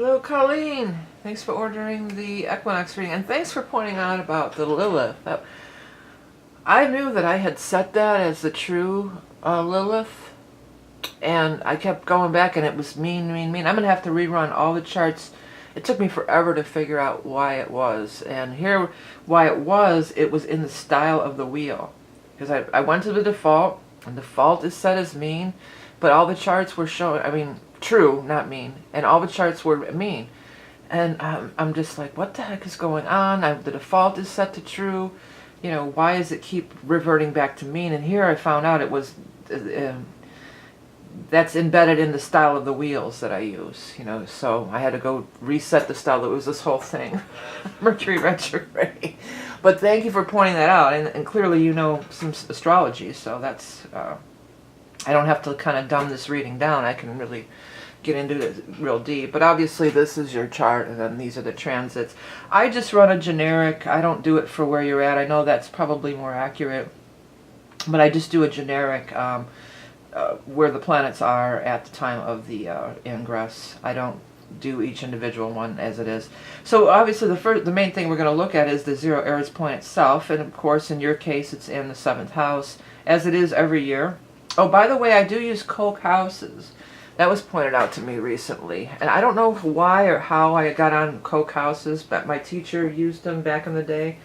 Hello, Colleen. Thanks for ordering the Equinox reading, and thanks for pointing out about the Lilith. I knew that I had set that as the true Lilith, and I kept going back, and it was mean. I'm going to have to rerun all the charts. It took me forever to figure out why it was, and here, why it was in the style of the wheel. Because I went to the default, and default is set as mean, but all the charts were showing, true, not mean, and all the charts were mean. And I'm just like, what the heck is going on? The default is set to true. You know, why does it keep reverting back to mean? And here I found out it was, that's embedded in the style of the wheels that I use, you know, so I had to go reset the style. It was this whole thing, Mercury retrograde. But thank you for pointing that out, and clearly you know some astrology, so that's, I don't have to kind of dumb this reading down. I can really get into it real deep. But obviously this is your chart, and then these are the transits. I just run a generic. I don't do it for where you're at. I know that's probably more accurate, but I just do a generic where the planets are at the time of the ingress. I don't do each individual one as it is. So obviously the main thing we're going to look at is the zero Aries point itself, and of course in your case it's in the 7th house, as it is every year. Oh, by the way, I do use Coke houses. That was pointed out to me recently, and I don't know why or how I got on Coke houses, but my teacher used them back in the day,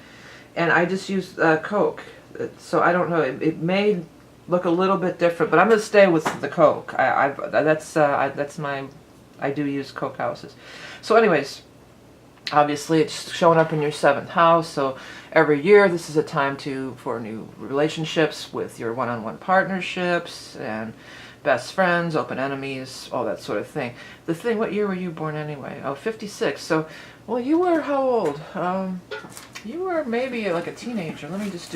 and I just used Coke. So I don't know, it may look a little bit different, but I'm going to stay with the Coke. I do use Coke houses. So anyways, obviously it's showing up in your 7th house, so every year this is a time for new relationships with your one-on-one partnerships and best friends, open enemies, all that sort of thing. The thing, what year were you born anyway? Oh, 56. So, well, you were how old? You were maybe like a teenager. Let me just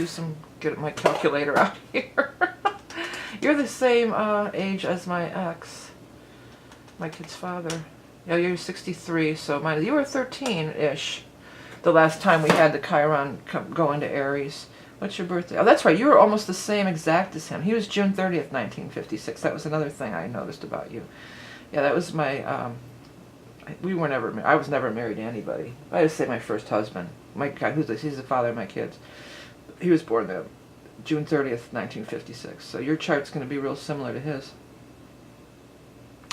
get my calculator out here. You're the same age as my ex, my kid's father. Yeah, you're 63, so you were 13-ish the last time we had the Chiron go into Aries. What's your birthday? Oh, that's right. You were almost the same exact as him. He was June 30th, 1956. That was another thing I noticed about you. Yeah, that was my, I was never married to anybody. I just say my first husband. My guy, he's the father of my kids. He was born June 30th, 1956. So your chart's going to be real similar to his.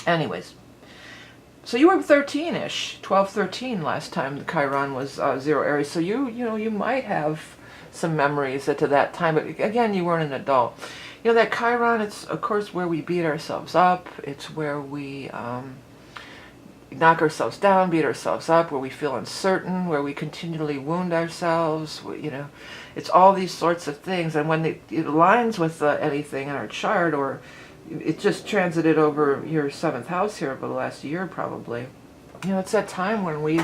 Anyways. So you were 13-ish, 12, 13 last time the Chiron was zero Aries. So you might have some memories to that time, but again, you weren't an adult. You know, that Chiron, it's of course where we beat ourselves up. It's where we knock ourselves down, beat ourselves up, where we feel uncertain, where we continually wound ourselves. You know, it's all these sorts of things. And when it aligns with anything in our chart, or it just transited over your 7th house here over the last year probably, you know, it's that time when we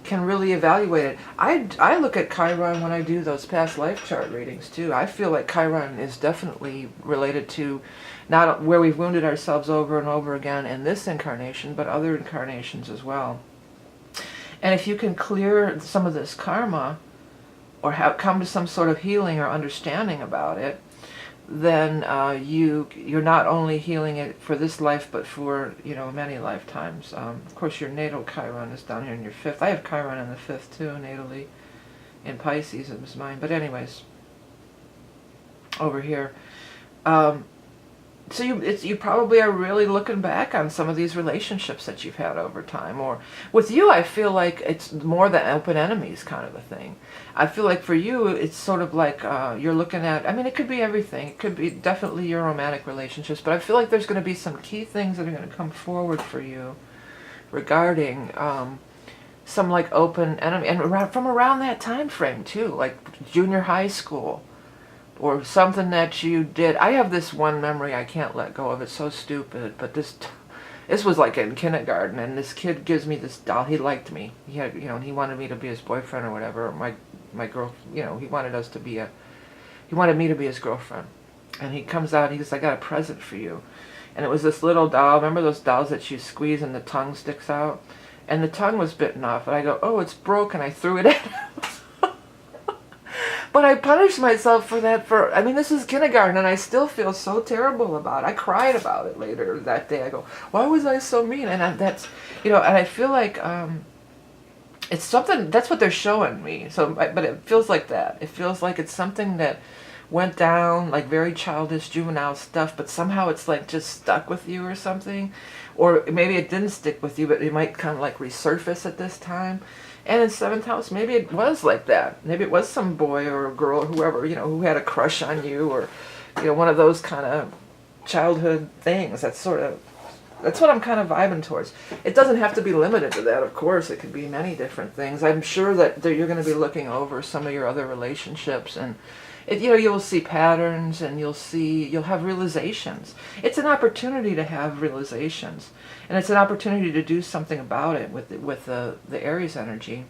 can really evaluate it. I look at Chiron when I do those past life chart readings too. I feel like Chiron is definitely related to not where we've wounded ourselves over and over again in this incarnation, but other incarnations as well. And if you can clear some of this karma, or come to some sort of healing or understanding about it, then you're not only healing it for this life, but for, you know, many lifetimes. Of course, your natal Chiron is down here in your 5th. I have Chiron in the 5th too, natally, in Pisces. It was mine. But anyways, over here. So you probably are really looking back on some of these relationships that you've had over time. Or with you, I feel like it's more the open enemies kind of a thing. I feel like for you, it's sort of like you're looking at, I mean, it could be everything. It could be definitely your romantic relationships, but I feel like there's going to be some key things that are going to come forward for you regarding some like open enemy. And from around that time frame too, like junior high school. Or something that you did. I have this one memory I can't let go of. It's so stupid, but this was like in kindergarten, and this kid gives me this doll. He liked me. He had, you know, he wanted me to be his boyfriend or whatever. My girl, you know, he wanted me to be his girlfriend. And he comes out. He goes, "I got a present for you," and it was this little doll. Remember those dolls that you squeeze and the tongue sticks out? And the tongue was bitten off. And I go, "Oh, it's broken." I threw it at him. But I punished myself for that I mean, this is kindergarten, and I still feel so terrible about it. I cried about it later that day. I go, why was I so mean? And And I feel like it's something, that's what they're showing me. So, but it feels like that. It feels like it's something that went down, like very childish, juvenile stuff, but somehow it's like just stuck with you or something. Or maybe it didn't stick with you, but it might kind of like resurface at this time. And in seventh house, maybe it was like that. Maybe it was some boy or a girl, whoever, who had a crush on you, or, one of those kind of childhood things. That's what I'm kind of vibing towards. It doesn't have to be limited to that, of course. It could be many different things. I'm sure that you're going to be looking over some of your other relationships, and you'll see patterns, and you'll have realizations. It's an opportunity to have realizations, and it's an opportunity to do something about it with the Aries energy.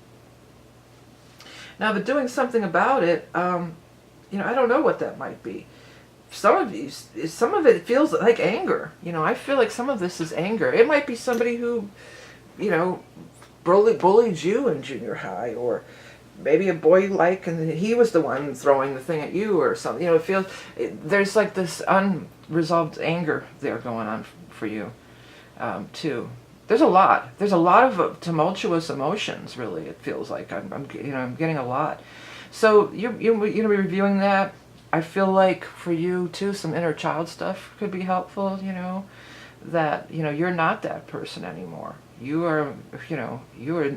Now, but doing something about it, I don't know what that might be. Some of it feels like anger. I feel like some of this is anger. It might be somebody who, bullied you in junior high, or maybe a boy you like and he was the one throwing the thing at you or something. There's like this unresolved anger there going on for you, too. There's a lot of tumultuous emotions. Really, it feels like I'm getting a lot. So you're going to be reviewing that. I feel like for you too, some inner child stuff could be helpful, that, you're not that person anymore. You are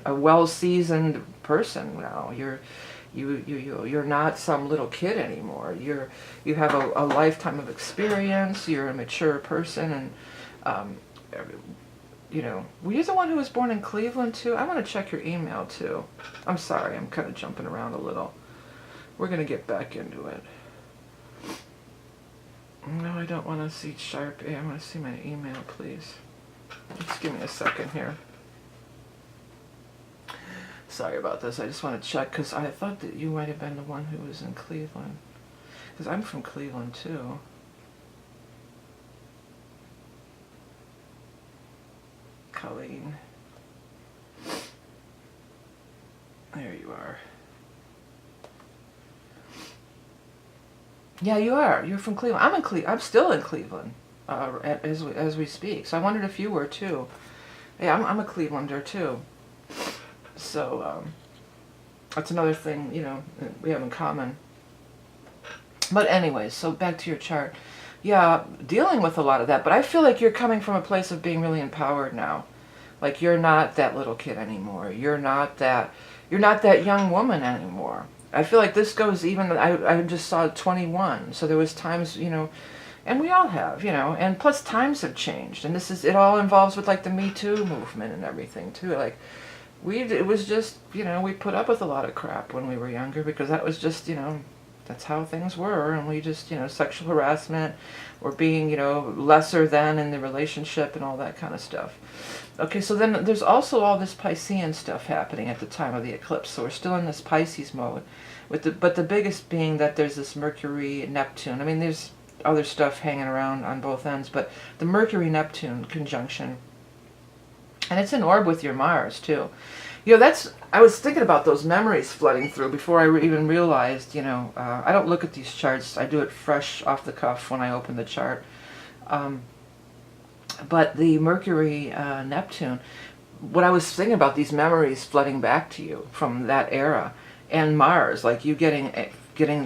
a well-seasoned person now. You're not some little kid anymore. You have a lifetime of experience. You're a mature person, and, were you the one who was born in Cleveland too? I want to check your email too. I'm sorry, I'm kind of jumping around a little. We're going to get back into it. No, I don't want to see sharp A. I want to see my email, please. Just give me a second here. Sorry about this. I just want to check, because I thought that you might have been the one who was in Cleveland. Because I'm from Cleveland, too. Colleen. There you are. Yeah, you are. You're from Cleveland. I'm still in Cleveland as we speak. So I wondered if you were too. Yeah, I'm a Clevelander too. So that's another thing we have in common. But anyways, so back to your chart. Yeah, dealing with a lot of that. But I feel like you're coming from a place of being really empowered now. Like you're not that little kid anymore. You're not that young woman anymore. I feel like this goes even, I just saw 21, so there was times, and we all have, and plus times have changed, and it all involves with like the Me Too movement and everything too. Like it was just, we put up with a lot of crap when we were younger, because that was just, that's how things were, and we just, sexual harassment, or being, lesser than in the relationship and all that kind of stuff. Okay, so then there's also all this Piscean stuff happening at the time of the eclipse, so we're still in this Pisces mode. But the biggest being that there's this Mercury-Neptune. I mean, there's other stuff hanging around on both ends, but the Mercury-Neptune conjunction, and it's in orb with your Mars, too. I was thinking about those memories flooding through before I even realized, I don't look at these charts. I do it fresh off the cuff when I open the chart. But the Mercury Neptune, what I was thinking about, these memories flooding back to you from that era, and Mars, like you getting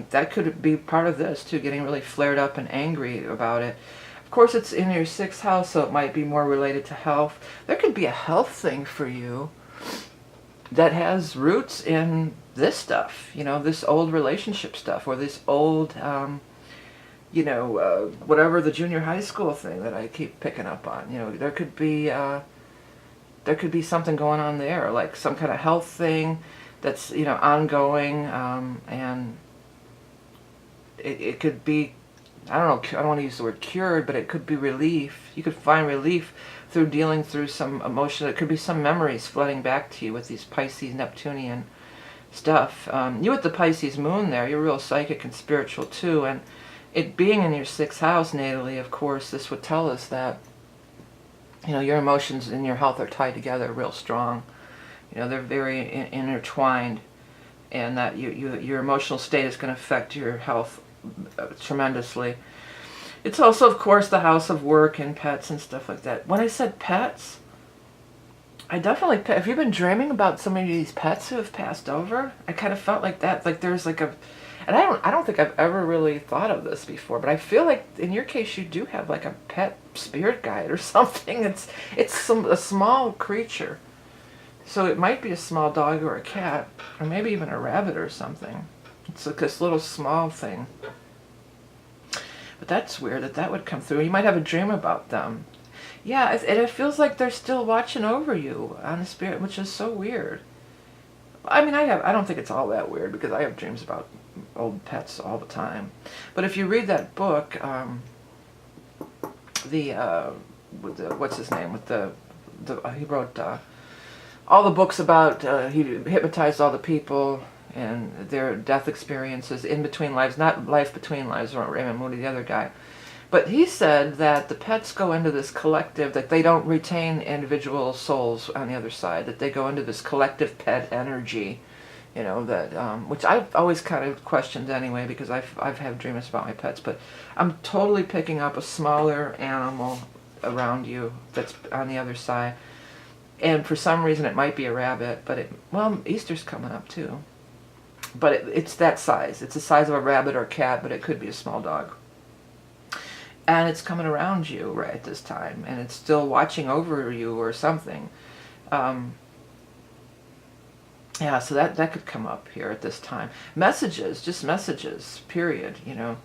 that could be part of this too, getting really flared up and angry about it. Of course, it's in your 6th house, so it might be more related to health. There could be a health thing for you that has roots in this stuff, this old relationship stuff, or this old whatever, the junior high school thing that I keep picking up on. There could be something going on there, like some kind of health thing that's, ongoing, and it could be, I don't want to use the word cured, but it could be relief. You could find relief through dealing through some emotion. It could be some memories flooding back to you with these Pisces, Neptunian stuff. You with the Pisces moon there, you're real psychic and spiritual too, and it being in your 6th house natally, of course, this would tell us that, your emotions and your health are tied together real strong. They're very intertwined, and that your emotional state is going to affect your health tremendously. It's also, of course, the house of work and pets and stuff like that. When I said pets, I definitely, have you been dreaming about some of these pets who have passed over? I kind of felt like that, like there's like a, and I don't think I've ever really thought of this before, but I feel like in your case you do have like a pet spirit guide or something. It's a small creature, so it might be a small dog or a cat, or maybe even a rabbit or something. It's like this little small thing. But that's weird that that would come through. You might have a dream about them. Yeah, it feels like they're still watching over you on the spirit, which is so weird. I mean, I don't think it's all that weird because I have dreams about old pets all the time. But if you read that book, what's his name? He wrote all the books about, he hypnotized all the people and their death experiences in between lives, not Life Between Lives, or Raymond Moody, the other guy. But he said that the pets go into this collective, that they don't retain individual souls on the other side, that they go into this collective pet energy, you know, that which I've always kind of questioned anyway, because I've had dreams about my pets, but I'm totally picking up a smaller animal around you that's on the other side. And for some reason it might be a rabbit, but well, Easter's coming up too. But it's that size. It's the size of a rabbit or a cat, but it could be a small dog. And it's coming around you right at this time, and it's still watching over you or something. Yeah, so that could come up here at this time. Messages, just messages, period. You know,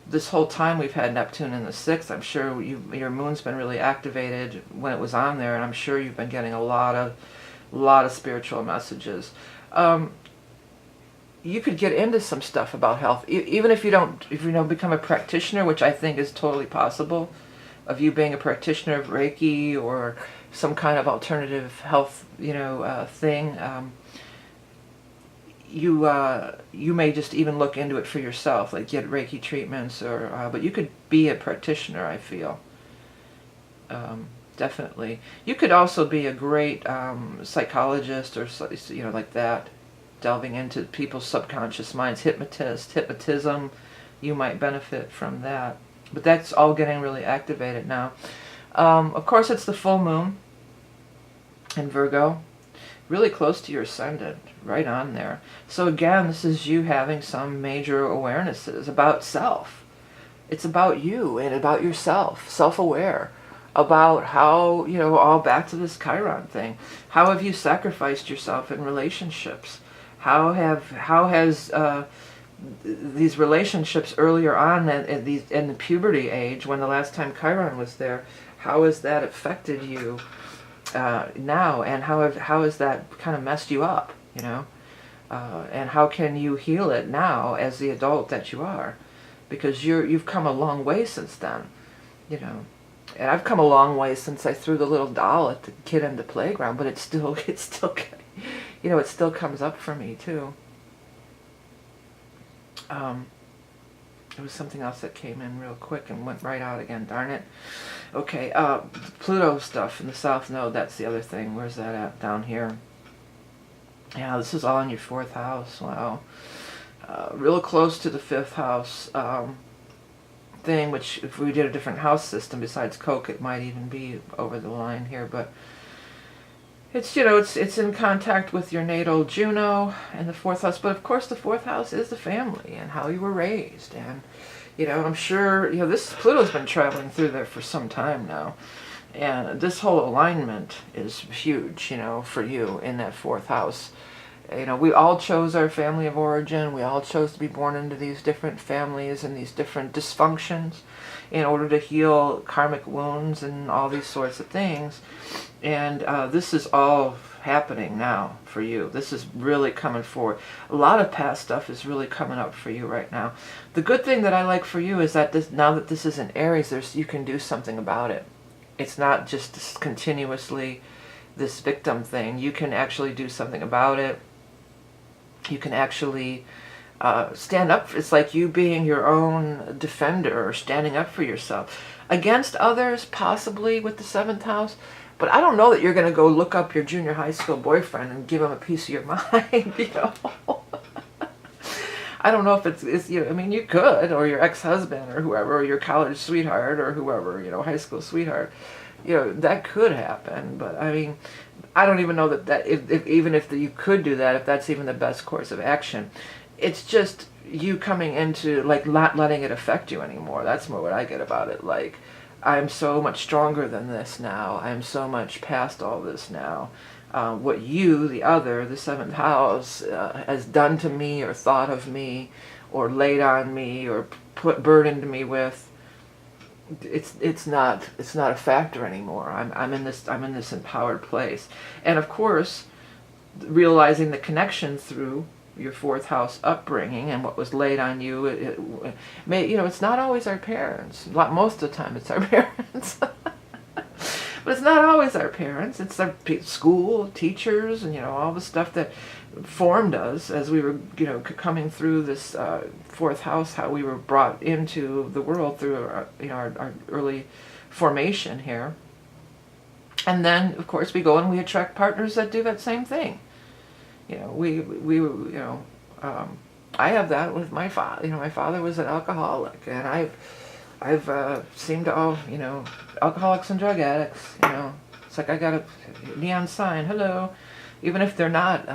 this whole time we've had Neptune in the 6th, I'm sure your moon's been really activated when it was on there, and I'm sure you've been getting a lot of spiritual messages. You could get into some stuff about health, even if you don't, become a practitioner, which I think is totally possible, of you being a practitioner of Reiki or some kind of alternative health, thing. You may just even look into it for yourself, like get Reiki treatments, or but you could be a practitioner, I feel. Definitely. You could also be a great psychologist, or like that. Delving into people's subconscious minds, hypnotism, you might benefit from that. But that's all getting really activated now. Of course, it's the full moon in Virgo, really close to your ascendant, right on there. So again, this is you having some major awarenesses about self. It's about you and about yourself, self-aware, about how, all back to this Chiron thing. How have you sacrificed yourself in relationships? How has these relationships earlier on in the puberty age, when the last time Chiron was there, how has that affected you now, and how has that kind of messed you up, and how can you heal it now as the adult that you are, because you've come a long way since then, and I've come a long way since I threw the little doll at the kid in the playground, but it still it still comes up for me too. There was something else that came in real quick and went right out again, darn it. Okay, Pluto stuff in the South Node, that's the other thing. Where's that at? Down here. Yeah, this is all in your 4th house, wow. Real close to the 5th house thing, which if we did a different house system besides Coke, it might even be over the line here, but it's, it's in contact with your natal Juno and the 4th house, but of course the 4th house is the family and how you were raised, and, I'm sure, this Pluto's been traveling through there for some time now, and this whole alignment is huge, for you in that 4th house. We all chose our family of origin, we all chose to be born into these different families and these different dysfunctions in order to heal karmic wounds and all these sorts of things. And this is all happening now for you. This is really coming forward. A lot of past stuff is really coming up for you right now. The good thing that I like for you is that now that this is in Aries, you can do something about it. It's not just continuously this victim thing. You can actually do something about it. You can actually stand up. It's like you being your own defender, or standing up for yourself. Against others, possibly with the 7th house, but I don't know that you're going to go look up your junior high school boyfriend and give him a piece of your mind, I don't know if it's you could, or your ex-husband, or whoever, or your college sweetheart, or whoever, high school sweetheart. That could happen, but I don't even know that if even if you could do that, if that's even the best course of action. It's just you coming into, like, not letting it affect you anymore. That's more what I get about it. Like, I'm so much stronger than this now. I'm so much past all this now. What you, the other, the seventh house, has done to me or thought of me or laid on me or burdened me with, it's not a factor anymore. I'm in this empowered place. And of course, realizing the connection through your fourth house upbringing and what was laid on you, it may, it's not always our parents. Most of the time it's our parents. But it's not always our parents. It's our school, teachers, and all the stuff that formed us as we were, coming through this fourth house. How we were brought into the world through our early formation here. And then, of course, we go and we attract partners that do that same thing. I have that with my father. My father was an alcoholic, and I've seen to all, alcoholics and drug addicts, it's like I got a neon sign, hello, even if they're not,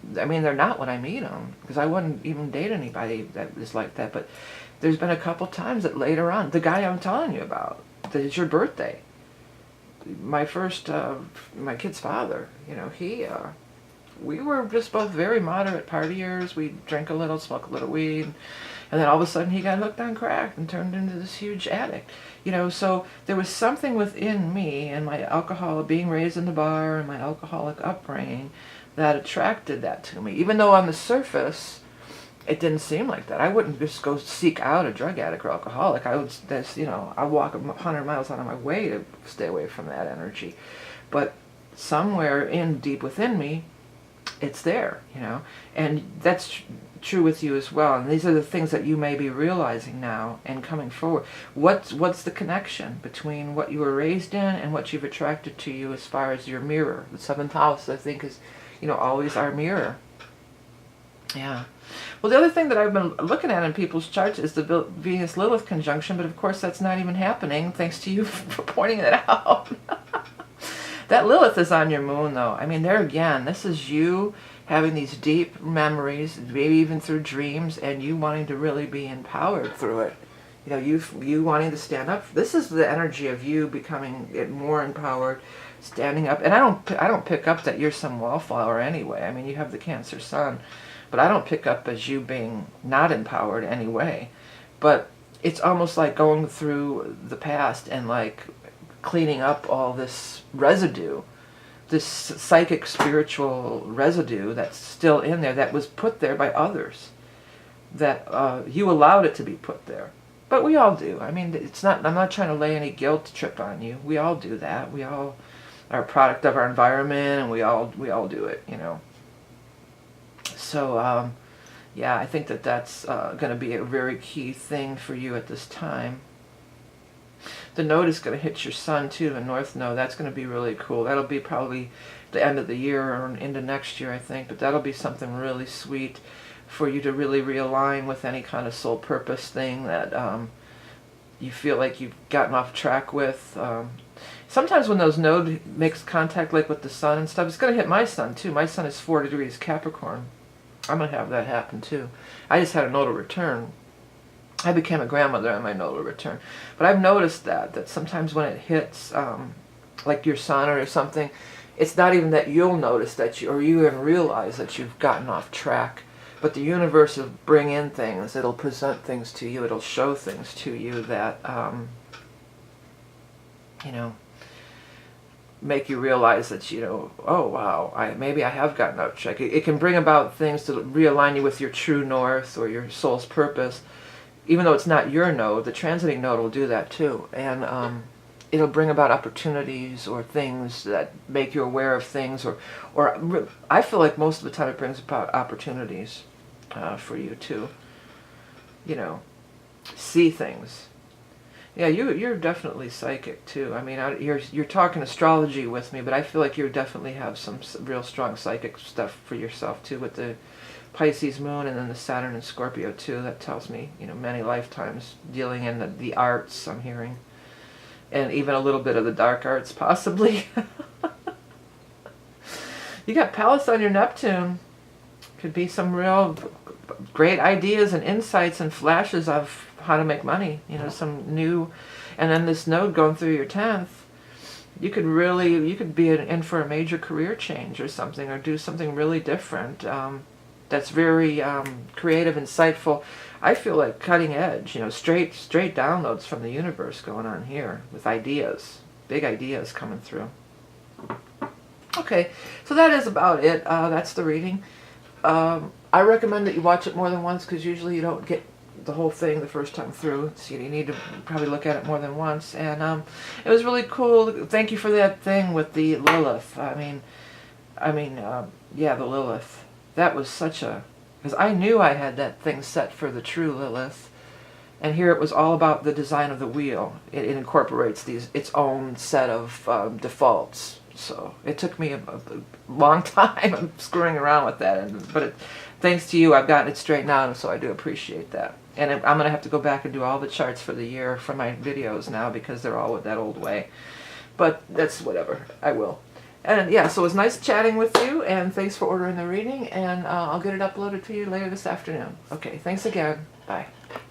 they're not when I meet them, because I wouldn't even date anybody that is like that. But there's been a couple times that later on, the guy I'm telling you about, that it's your birthday, my kid's father, we were just both very moderate partiers. We'd drink a little, smoke a little weed, and then all of a sudden he got hooked on crack and turned into this huge addict. So there was something within me and my being raised in the bar and my alcoholic upbringing that attracted that to me. Even though on the surface it didn't seem like that. I wouldn't just go seek out a drug addict or alcoholic. I'd walk 100 miles out of my way to stay away from that energy. But somewhere deep within me, it's there, and that's true with you as well. And these are the things that you may be realizing now and coming forward. What's the connection between what you were raised in and what you've attracted to you as far as your mirror? The seventh house, I think, is, always our mirror. Yeah. Well, the other thing that I've been looking at in people's charts is the Venus-Lilith conjunction, but of course that's not even happening, thanks to you for pointing that out. That Lilith is on your moon, though. There again, this is you having these deep memories, maybe even through dreams, and you wanting to really be empowered through it. You wanting to stand up. This is the energy of you becoming more empowered, standing up. And I don't pick up that you're some wallflower anyway. You have the Cancer Sun, but I don't pick up as you being not empowered anyway. But it's almost like going through the past and like cleaning up all this residue, this psychic spiritual residue that's still in there, that was put there by others, that you allowed it to be put there. But we all do. It's not, I'm not trying to lay any guilt trip on you. We all do that. We all are a product of our environment, and we all do it, So yeah, I think that's going to be a very key thing for you at this time. The node is going to hit your sun too, the north node. That's going to be really cool. That'll be probably the end of the year or into next year, I think. But that'll be something really sweet for you to really realign with any kind of soul purpose thing that you feel like you've gotten off track with. Sometimes when those node makes contact, like with the sun and stuff, it's going to hit my sun too. My sun is 4 degrees Capricorn. I'm going to have that happen too. I just had a nodal return. I became a grandmother on my nodal return. But I've noticed that sometimes when it hits, like your sun or something, it's not even that you'll notice that you even realize that you've gotten off track. But the universe will bring in things. It'll present things to you. It'll show things to you that, make you realize that, oh wow, maybe I have gotten off track. It can bring about things to realign you with your true north or your soul's purpose. Even though it's not your node, the transiting node will do that too. And it'll bring about opportunities or things that make you aware of things. Or I feel like most of the time it brings about opportunities for you to, see things. Yeah, you're definitely psychic too. You're talking astrology with me, but I feel like you definitely have some real strong psychic stuff for yourself too, with the Pisces moon and then the Saturn and Scorpio too. That tells me, many lifetimes dealing in the arts, I'm hearing. And even a little bit of the dark arts, possibly. You got Pallas on your Neptune. Could be some real great ideas and insights and flashes of how to make money. You know, some new, and then this node going through your 10th. You could be in for a major career change or something, or do something really different. That's very creative, insightful. I feel like cutting edge, you know, straight downloads from the universe going on here with ideas, big ideas coming through. Okay, so that is about it. That's the reading. I recommend that you watch it more than once, because usually you don't get the whole thing the first time through, so you need to probably look at it more than once. And it was really cool. Thank you for that thing with the Lilith. Yeah, the Lilith. That was such a, because I knew I had that thing set for the true Lilith, and here it was all about the design of the wheel. It incorporates its own set of defaults. So it took me a long time screwing around with that, but thanks to you, I've gotten it straightened out, and so I do appreciate that. And I'm going to have to go back and do all the charts for the year for my videos now, because they're all that old way. But that's whatever. I will. And yeah, so it was nice chatting with you, and thanks for ordering the reading, and I'll get it uploaded to you later this afternoon. Okay, thanks again. Bye.